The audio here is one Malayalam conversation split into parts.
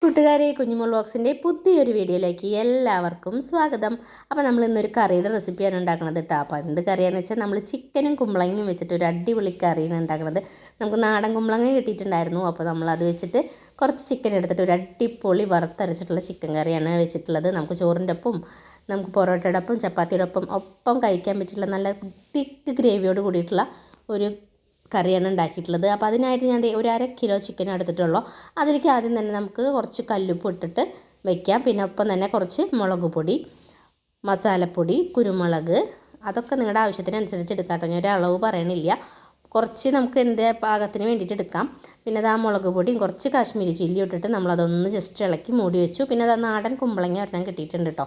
കൂട്ടുകാരെ, കുഞ്ഞുമോൾ ബോക്സിൻ്റെ പുതിയൊരു വീഡിയോയിലേക്ക് എല്ലാവർക്കും സ്വാഗതം. അപ്പോൾ നമ്മൾ ഇന്നൊരു കറിയുടെ റെസിപ്പിയാണ് ഉണ്ടാക്കുന്നത് കേട്ടോ. അപ്പോൾ എന്ത് കറിയാണെന്ന് വെച്ചാൽ നമ്മൾ ചിക്കനും കുമ്പളങ്ങയും വെച്ചിട്ട് ഒരു അടിപൊളി കറിയാണ് ഉണ്ടാക്കുന്നത്. നമുക്ക് നാടൻ കുമ്പളങ്ങ കിട്ടിയിട്ടുണ്ടായിരുന്നു. അപ്പോൾ നമ്മളത് വെച്ചിട്ട് കുറച്ച് ചിക്കൻ എടുത്തിട്ട് ഒരു അടിപൊളി വറുത്തരച്ചിട്ടുള്ള ചിക്കൻ കറിയാണ് വെച്ചിട്ടുള്ളത്. നമുക്ക് ചോറിൻ്റെ ഒപ്പം, നമുക്ക് പൊറോട്ടയുടെ ഒപ്പം, ചപ്പാത്തിയുടെ ഒപ്പം കഴിക്കാൻ പറ്റിയിട്ടുള്ള നല്ല തിക്ക് ഗ്രേവിയോട് കൂടിയിട്ടുള്ള ഒരു കറിയാണ് ഉണ്ടാക്കിയിട്ടുള്ളത്. അപ്പോൾ അതിനായിട്ട് ഞാൻ ഒരു 1/2 കിലോ ചിക്കൻ എടുത്തിട്ടുള്ളൂ. അതിലേക്ക് ആദ്യം തന്നെ നമുക്ക് കുറച്ച് കല്ലുപ്പ് ഇട്ടിട്ട് വയ്ക്കാം. പിന്നെ ഒപ്പം തന്നെ കുറച്ച് മുളക് പൊടി, മസാലപ്പൊടി, കുരുമുളക്, അതൊക്കെ നിങ്ങളുടെ ആവശ്യത്തിനനുസരിച്ച് എടുക്കാം കേട്ടോ. ഞാൻ ഒരു അളവ് പറയണില്ല. കുറച്ച് നമുക്ക് എന്ത് പാകത്തിന് വേണ്ടിയിട്ട് എടുക്കാം. പിന്നെ അത് ആ മുളക് പൊടിയും കുറച്ച് കാശ്മീരി ചില്ലി ഇട്ടിട്ട് നമ്മളതൊന്ന് ജസ്റ്റ് ഇളക്കി മൂടി വെച്ചു. പിന്നെ അത് നാടൻ കുമ്പളങ്ങ ഒരെണ്ണം കിട്ടിയിട്ടുണ്ട് കേട്ടോ.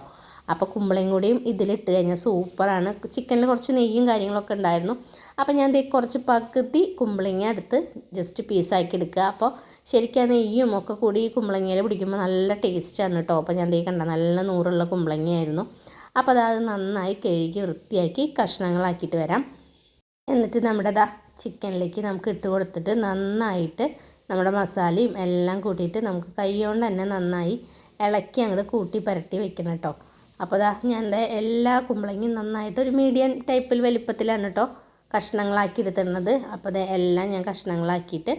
അപ്പോൾ കുമ്പളയും കൂടിയും ഇതിലിട്ട് കഴിഞ്ഞാൽ സൂപ്പറാണ്. ചിക്കനിൽ കുറച്ച് നെയ്യും കാര്യങ്ങളൊക്കെ ഉണ്ടായിരുന്നു. അപ്പോൾ ഞാൻ കുറച്ച് പകുതി കുമ്പളങ്ങ എടുത്ത് ജസ്റ്റ് പീസാക്കി എടുക്കുക. അപ്പോൾ ശരിക്കും നെയ്യും ഒക്കെ കൂടി ഈ കുമ്പളങ്ങയിൽ പിടിക്കുമ്പോൾ നല്ല ടേസ്റ്റാണ് കേട്ടോ. അപ്പോൾ ഞാൻ കണ്ട നല്ല നൂറുള്ള കുമ്പളങ്ങയായിരുന്നു. അപ്പോൾ അത് നന്നായി കഴുകി വൃത്തിയാക്കി കഷ്ണങ്ങളാക്കിയിട്ട് വരാം. എന്നിട്ട് നമ്മുടെ ചിക്കനിലേക്ക് നമുക്ക് ഇട്ട് കൊടുത്തിട്ട് നന്നായിട്ട് നമ്മുടെ മസാലയും എല്ലാം കൂട്ടിയിട്ട് നമുക്ക് കൈ കൊണ്ട് തന്നെ നന്നായി ഇളക്കി അങ്ങോട്ട് കൂട്ടി പരട്ടി വെക്കണം കേട്ടോ. അപ്പോൾ ഞാൻ എല്ലാ കുമ്പളങ്ങയും നന്നായിട്ട് ഒരു മീഡിയം ടൈപ്പിൽ വലിപ്പത്തിലാണ് കേട്ടോ കഷ്ണങ്ങളാക്കി എടുത്തിരുന്നത്. അപ്പോൾ എല്ലാം ഞാൻ കഷ്ണങ്ങളാക്കിയിട്ട്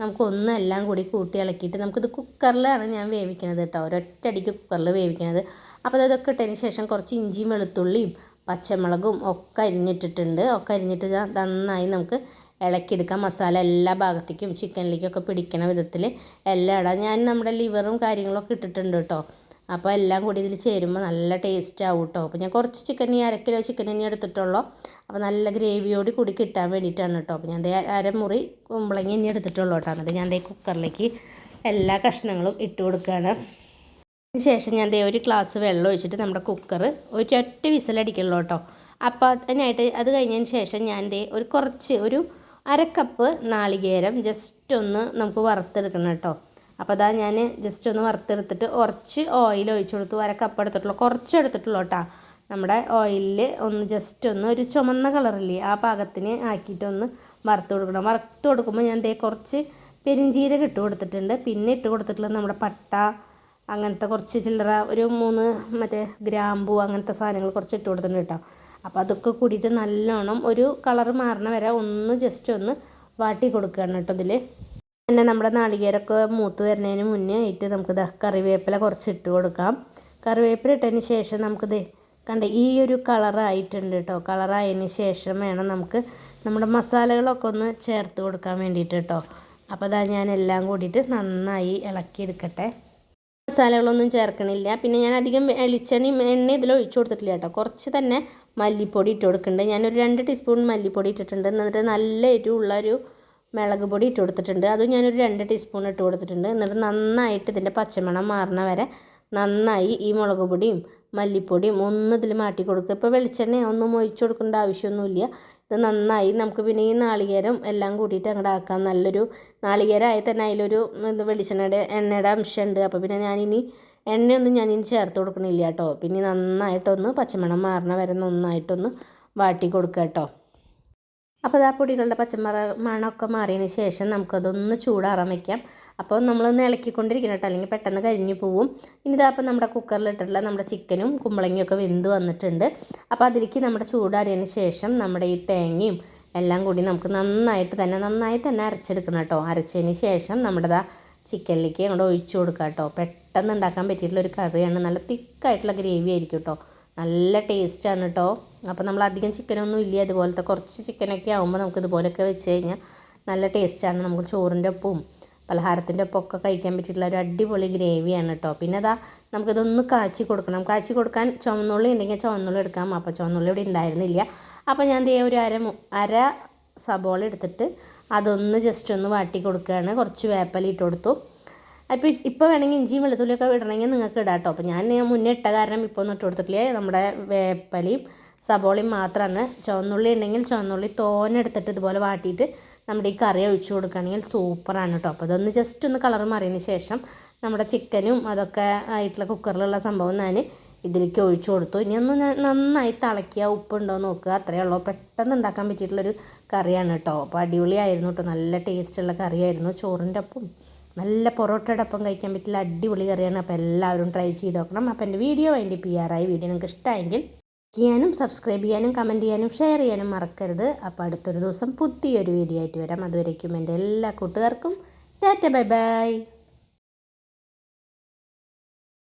നമുക്കൊന്നും എല്ലാം കൂടി കൂട്ടി ഇളക്കിയിട്ട് നമുക്കിത് കുക്കറിലാണ് ഞാൻ വേവിക്കുന്നത് കേട്ടോ. ഒരൊറ്റയടിക്ക് കുക്കറിൽ വേവിക്കുന്നത്. അപ്പോൾ അതൊക്കെ ഇട്ടതിന് ശേഷം കുറച്ച് ഇഞ്ചിയും വെളുത്തുള്ളിയും പച്ചമുളകും ഒക്കെ അരിഞ്ഞിട്ടിട്ടുണ്ട്. ഒക്കെ അരിഞ്ഞിട്ട് നന്നായി നമുക്ക് ഇളക്കിയെടുക്കാം. മസാല എല്ലാ ഭാഗത്തേക്കും ചിക്കനിലേക്കൊക്കെ പിടിക്കണ വിധത്തിൽ എല്ലാം ഇടാം. ഞാൻ നമ്മുടെ ലിവറും കാര്യങ്ങളൊക്കെ ഇട്ടിട്ടുണ്ട് കേട്ടോ. അപ്പോൾ എല്ലാം കൂടി ഇതിൽ ചേരുമ്പോൾ നല്ല ടേസ്റ്റ് ആവും കേട്ടോ. അപ്പോൾ ഞാൻ കുറച്ച് ചിക്കൻ, 1/2 കിലോ ചിക്കൻ തന്നെ എടുത്തിട്ടുള്ളൂ. അപ്പോൾ നല്ല ഗ്രേവിയോട് കൂടി കിട്ടാൻ വേണ്ടിയിട്ടാണ് കേട്ടോ. അപ്പോൾ ഞാൻ 1/2 മുറി കുമ്പളങ്ങ തന്നെ എടുത്തിട്ടുള്ളൂ കേട്ടോ. എന്നിട്ട് ഞാൻ കുക്കറിലേക്ക് എല്ലാ കഷ്ണങ്ങളും ഇട്ട് കൊടുക്കുകയാണ്. അതിന് ശേഷം ഞാൻ ഒരു ഗ്ലാസ് വെള്ളം ഒഴിച്ചിട്ട് നമ്മുടെ കുക്കർ ഒറ്റ വിസിലടിക്കുള്ളൂ കേട്ടോ. അപ്പോൾ അതിനായിട്ട് അത് കഴിഞ്ഞതിന് ശേഷം ഞാൻ ഒരു 1/2 കപ്പ് നാളികേരം ജസ്റ്റ് ഒന്ന് നമുക്ക് വറുത്തെടുക്കണം കേട്ടോ. അപ്പോൾ ഞാൻ ജസ്റ്റ് ഒന്ന് വറുത്തെടുത്തിട്ട് കുറച്ച് ഓയിൽ ഒഴിച്ചു കൊടുത്തു. 1/2 കപ്പ് എടുത്തിട്ടുള്ളൂ, കുറച്ച് എടുത്തിട്ടുള്ളൂ കേട്ടോ. നമ്മുടെ ഓയിലിൽ ഒന്ന് ജസ്റ്റ് ഒന്ന് ഒരു ചുമന്ന കളറില്ലേ ആ പാകത്തിന് ആക്കിയിട്ട് ഒന്ന് വറുത്ത് കൊടുക്കണം. വറുത്ത് കൊടുക്കുമ്പോൾ ഞാൻ കുറച്ച് പെരിഞ്ചീരകം ഇട്ട് കൊടുത്തിട്ടുണ്ട്. പിന്നെ ഇട്ട് കൊടുത്തിട്ടുള്ളത് നമ്മുടെ പട്ട, അങ്ങനത്തെ കുറച്ച് ചില്ലറ ഒരു 3 ഗ്രാമ്പൂ അങ്ങനത്തെ സാധനങ്ങൾ കുറച്ച് ഇട്ട് കൊടുത്തിട്ടുണ്ട് കേട്ടോ. അപ്പോൾ അതൊക്കെ കൂടിയിട്ട് നല്ലോണം ഒരു കളർ മാറണ വരെ ഒന്ന് ജസ്റ്റ് ഒന്ന് വാട്ടി കൊടുക്കുകയാണ് കേട്ടോ. ഇതിൽ പിന്നെ നമ്മുടെ നാളികേരമൊക്കെ മൂത്ത് വരുന്നതിന് മുന്നേ ആയിട്ട് നമുക്ക് കറിവേപ്പില കുറച്ച് ഇട്ട് കൊടുക്കാം. കറിവേപ്പില ഇട്ടതിന് ശേഷം നമുക്കിത് കണ്ട ഈ ഒരു കളറായിട്ടുണ്ട് കേട്ടോ. കളറായതിന് ശേഷം വേണം നമുക്ക് നമ്മുടെ മസാലകളൊക്കെ ഒന്ന് ചേർത്ത് കൊടുക്കാൻ വേണ്ടിയിട്ട് കേട്ടോ. അപ്പോൾ ഞാൻ എല്ലാം കൂടിയിട്ട് നന്നായി ഇളക്കിയെടുക്കട്ടെ. മസാലകളൊന്നും ചേർക്കണില്ല. പിന്നെ ഞാൻ അധികം വെളിച്ചെണ്ണയും എണ്ണ ഇതിൽ ഒഴിച്ചു കൊടുത്തിട്ടില്ല കേട്ടോ. കുറച്ച് തന്നെ മല്ലിപ്പൊടി ഇട്ട് കൊടുക്കുന്നുണ്ട്. ഞാനൊരു 2 ടീസ്പൂൺ മല്ലിപ്പൊടി ഇട്ടിട്ടുണ്ട്. എന്നിട്ട് നല്ല എരിവുള്ളൊരു മുളക് പൊടി ഇട്ട് കൊടുത്തിട്ടുണ്ട്. അതും ഞാനൊരു 2 ടീസ്പൂൺ ഇട്ട് കൊടുത്തിട്ടുണ്ട്. എന്നിട്ട് നന്നായിട്ട് ഇതിൻ്റെ പച്ചമണം മാറണ വരെ നന്നായി ഈ മുളക് പൊടിയും മല്ലിപ്പൊടിയും ഒന്ന് ഇതിൽ മാറ്റി കൊടുക്കുക. ഇപ്പോൾ വെളിച്ചെണ്ണ ഒന്നും ഒഴിച്ചു കൊടുക്കേണ്ട ആവശ്യമൊന്നുമില്ല. ഇത് നന്നായി നമുക്ക് പിന്നെ ഈ നാളികേരം എല്ലാം കൂട്ടിയിട്ട് അങ്ങോട്ട് ആക്കാം. നല്ലൊരു നാളികേരമായി തന്നെ അതിലൊരു വെളിച്ചെണ്ണയുടെ എണ്ണയുടെ അംശമുണ്ട്. അപ്പോൾ പിന്നെ ഞാനിനി എണ്ണയൊന്നും ഞാനിനി ചേർത്ത് കൊടുക്കണില്ല കേട്ടോ. പിന്നെ നന്നായിട്ടൊന്ന് പച്ചമണം മാറണ വരെ നന്നായിട്ടൊന്ന് വാട്ടി കൊടുക്കുക കേട്ടോ. അപ്പോൾ ആ പൊടികളുടെ മണമൊക്കെ മാറിയതിന് ശേഷം നമുക്കതൊന്ന് ചൂടാറാൻ വയ്ക്കാം. അപ്പോൾ നമ്മളൊന്ന് ഇളക്കിക്കൊണ്ടിരിക്കണം കേട്ടോ, അല്ലെങ്കിൽ പെട്ടെന്ന് കരിഞ്ഞു പോവും. ഇനി അപ്പോൾ നമ്മുടെ കുക്കറിലിട്ടിട്ടുള്ള നമ്മുടെ ചിക്കനും കുമ്പളങ്ങയൊക്കെ വെന്ത് വന്നിട്ടുണ്ട്. അപ്പോൾ അതിലേക്ക് നമ്മുടെ ചൂടാറിയതിന് ശേഷം നമ്മുടെ ഈ തേങ്ങയും എല്ലാം കൂടി നമുക്ക് നന്നായി തന്നെ അരച്ചെടുക്കണം കേട്ടോ. അരച്ചതിന് ശേഷം നമ്മുടെ ചിക്കനിലേക്ക് അങ്ങോട്ട് ഒഴിച്ചു കൊടുക്കാം കേട്ടോ. പെട്ടെന്ന് ഉണ്ടാക്കാൻ പറ്റിയിട്ടുള്ളൊരു കറിയാണ്. നല്ല തിക്കായിട്ടുള്ള ഗ്രേവി ആയിരിക്കും കേട്ടോ. നല്ല ടേസ്റ്റാണ് കേട്ടോ. അപ്പോൾ നമ്മൾ അധികം ചിക്കനൊന്നും ഇല്ല, അതുപോലത്തെ കുറച്ച് ചിക്കനൊക്കെ ആകുമ്പോൾ നമുക്ക് ഇതുപോലെയൊക്കെ വെച്ച് കഴിഞ്ഞാൽ നല്ല ടേസ്റ്റാണ്. നമുക്ക് ചോറിൻ്റെ ഒപ്പവും പലഹാരത്തിൻ്റെ ഒപ്പമൊക്കെ കഴിക്കാൻ പറ്റിയിട്ടുള്ള ഒരു അടിപൊളി ഗ്രേവിയാണ് കേട്ടോ. പിന്നെ നമുക്കിതൊന്ന് കാച്ചി കൊടുക്കണം. കാച്ചി കൊടുക്കാൻ ചുവന്നുള്ളി ഉണ്ടെങ്കിൽ ചുവന്നുള്ളി എടുക്കാം. അപ്പോൾ ചുവന്നുള്ളി ഇവിടെ ഉണ്ടായിരുന്നില്ല. അപ്പോൾ ഞാൻ ഒരു അര സബോള എടുത്തിട്ട് അതൊന്ന് ജസ്റ്റ് ഒന്ന് വാട്ടി കൊടുക്കുകയാണ്. കുറച്ച് വേപ്പില ഇട്ട് കൊടുത്തു. അപ്പോൾ ഇപ്പോൾ വേണമെങ്കിൽ ഇഞ്ചിയും വെളുത്തുള്ളിയൊക്കെ ഇടണമെങ്കിൽ നിങ്ങൾക്ക് ഇടാം കേട്ടോ. അപ്പോൾ ഞാൻ മുന്നേ ഇട്ട കാരണം ഇപ്പോൾ ഒന്നും ഇട്ട് കൊടുത്തിട്ടില്ല. നമ്മുടെ വേപ്പലയും സബോളയും മാത്രമാണ്. ചുവന്നുള്ളി ഉണ്ടെങ്കിൽ ചുവന്നുള്ളി തോനെടുത്തിട്ട് ഇതുപോലെ വാട്ടിയിട്ട് നമ്മുടെ ഈ കറി ഒഴിച്ചു കൊടുക്കുകയാണെങ്കിൽ സൂപ്പറാണ് കേട്ടോ. അപ്പോൾ അതൊന്ന് ജസ്റ്റ് ഒന്ന് കളർ മാറിയതിന് ശേഷം നമ്മുടെ ചിക്കനും അതൊക്കെ ആയിട്ടുള്ള കുക്കറിലുള്ള സംഭവം ഞാൻ ഇതിലേക്ക് ഒഴിച്ചു കൊടുത്തു. ഇനി ഒന്ന് നന്നായി തിളയ്ക്കുക, ഉപ്പുണ്ടോ നോക്കുക, അത്രയേ ഉള്ളൂ. പെട്ടെന്ന് ഉണ്ടാക്കാൻ പറ്റിയിട്ടുള്ളൊരു കറിയാണ് കേട്ടോ. അപ്പോൾ അടിപൊളിയായിരുന്നു കേട്ടോ. നല്ല ടേസ്റ്റുള്ള കറിയായിരുന്നു. ചോറിൻ്റെ ഒപ്പം നല്ല പൊറോട്ടയുടെ ഒപ്പം കഴിക്കാൻ പറ്റില്ല അടിപൊളി കറിയാണ്. അപ്പോൾ എല്ലാവരും ട്രൈ ചെയ്ത് നോക്കണം. അപ്പോൾ എൻ്റെ വീഡിയോ അതിൻ്റെ PR വീഡിയോ നിങ്ങൾക്ക് ഇഷ്ടമായെങ്കിൽ ചെയ്യാനും സബ്സ്ക്രൈബ് ചെയ്യാനും കമൻറ്റ് ചെയ്യാനും ഷെയർ ചെയ്യാനും മറക്കരുത്. അപ്പോൾ അടുത്തൊരു ദിവസം പുതിയൊരു വീഡിയോ ആയിട്ട് വരാം. അതുവരേക്കും എൻ്റെ എല്ലാ കൂട്ടുകാർക്കും ടാറ്റ ബൈ ബൈ.